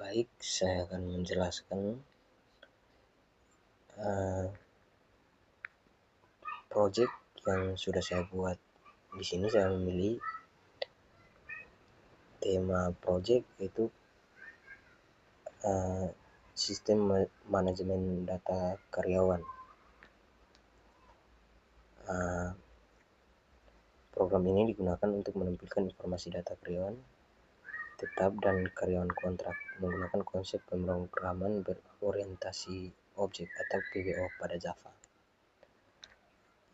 Baik, saya akan menjelaskan project yang sudah saya buat. Di sini saya memilih tema project yaitu sistem manajemen data karyawan. Program ini digunakan untuk menampilkan informasi data karyawan tetap dan karyawan kontrak menggunakan konsep pemrograman berorientasi objek atau PBO pada Java.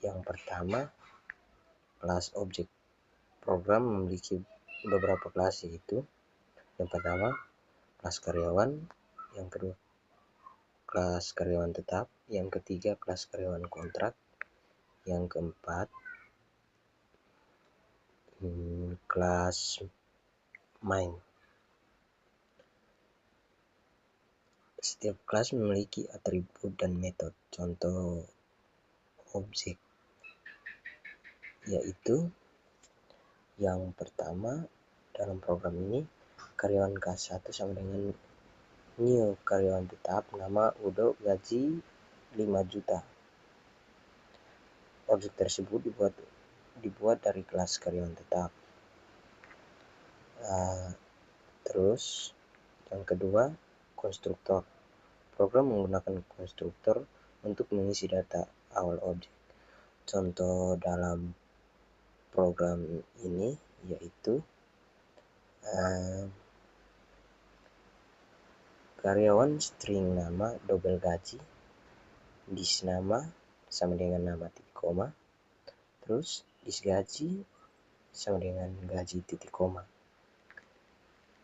Yang pertama, kelas objek. Program memiliki beberapa kelas, yaitu yang pertama kelas karyawan, yang kedua kelas karyawan tetap, yang ketiga kelas karyawan kontrak, yang keempat kelas main. Setiap kelas memiliki atribut dan metode. Contoh objek yaitu yang pertama dalam program ini, karyawan K1 sama dengan new karyawan tetap, nama Udo, gaji 5 juta. Objek tersebut dibuat dari kelas karyawan tetap. Terus yang kedua, konstruktor. Program menggunakan konstruktor untuk mengisi data awal objek. Contoh dalam program ini yaitu karyawan string nama double gaji, dis nama sama dengan nama titik koma, terus dis gaji sama dengan gaji titik koma.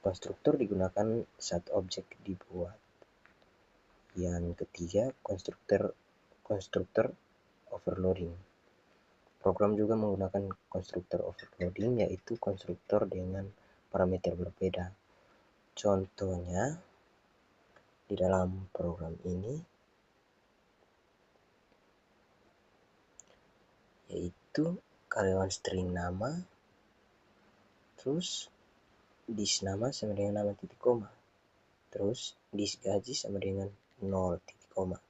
Konstruktor digunakan saat objek dibuat. Yang ketiga, konstruktor overloading. Program juga menggunakan konstruktor overloading, yaitu konstruktor dengan parameter berbeda. Contohnya di dalam program ini yaitu karyawan string nama, terus dis nama sama dengan nama titik koma, terus dis gaji sama dengan 0 titik koma.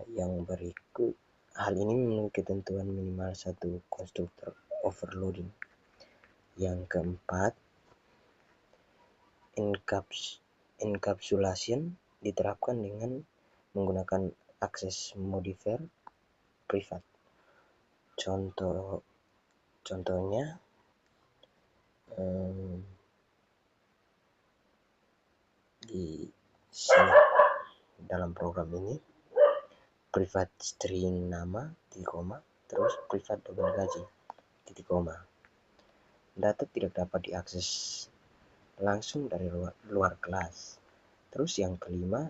Yang berikut, hal ini memenuhi ketentuan minimal satu konstruktor overloading. Yang keempat, encapsulation diterapkan dengan menggunakan akses modifier privat. Contohnya di sini dalam program ini, privat string nama titik koma, terus privat double gaji titik koma. Data tidak dapat diakses langsung dari luar kelas. Terus yang kelima,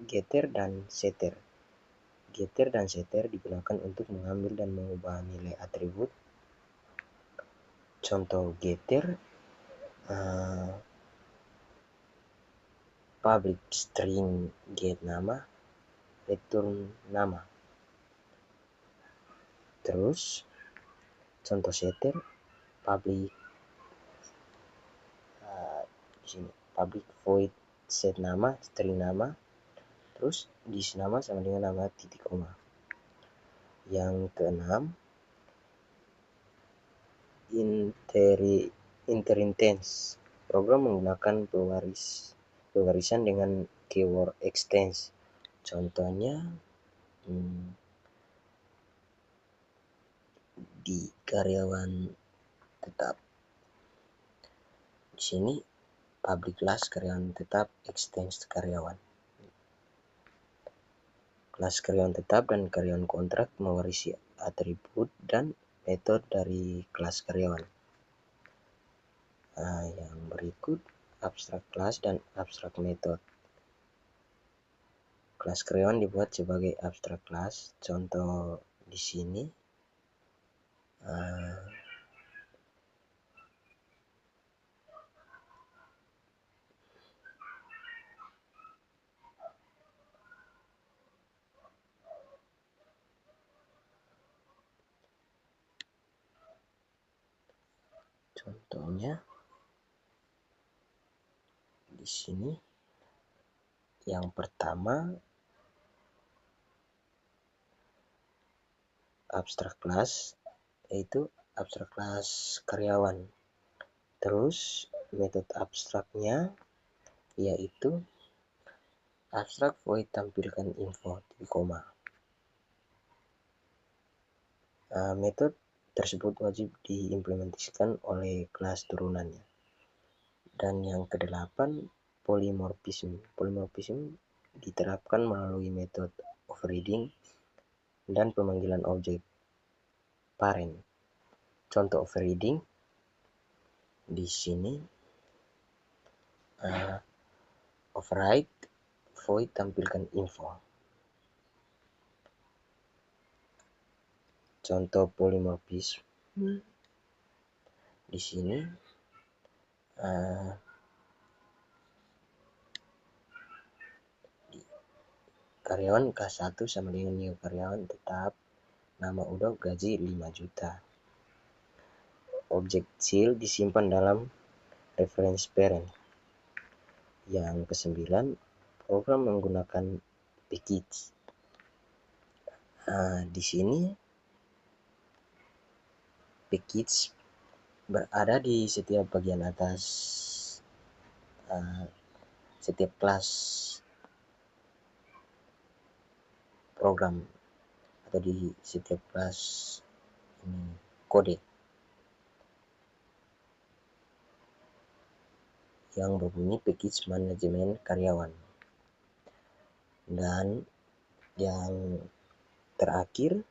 getter dan setter. Getter dan setter digunakan untuk mengambil dan mengubah nilai atribut. Contoh getter, public string get nama, return nama. Terus contoh setter, public public void set nama, string nama, terus dis nama sama dengan nama titik koma. Yang keenam, inheritance. Program menggunakan pewarisan dengan keyword extends. Contohnya di karyawan tetap. Di sini public class karyawan tetap extends karyawan. Kelas karyawan tetap dan karyawan kontrak mewarisi atribut dan metode dari kelas karyawan. Yang berikut, abstrak kelas dan abstrak metode. Kelas karyawan dibuat sebagai abstrak kelas. Contoh di sini contohnya di sini yang pertama abstrak kelas, yaitu abstrak kelas karyawan. Terus metode abstraknya yaitu abstrak void tampilkan info titik koma. Metode tersebut wajib diimplementasikan oleh kelas turunannya. Dan yang kedelapan, polymorphism. Polymorphism diterapkan melalui metode overriding dan pemanggilan objek parent. Contoh overriding di sini override void tampilkan info. Contoh polymorphism di sini karyawan K1 sama dengan new karyawan tetap, nama udah gaji 5 juta. Objek child disimpan dalam reference parent. Yang kesembilan, program menggunakan package. Di sini package berada di setiap bagian atas setiap kelas program atau di setiap kelas kode yang berbunyi package manajemen karyawan. Dan yang terakhir,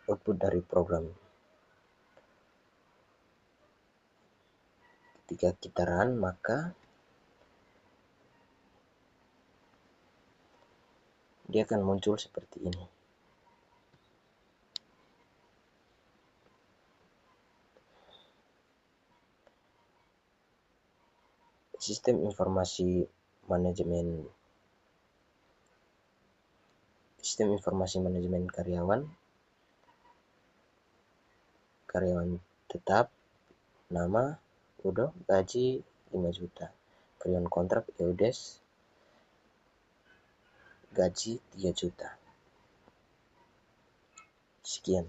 output dari program. Ketika kita run, maka dia akan muncul seperti ini. Sistem informasi manajemen karyawan tetap, nama udah gaji 5 juta. Karyawan kontrak yaudes gaji 3 juta. Sekian.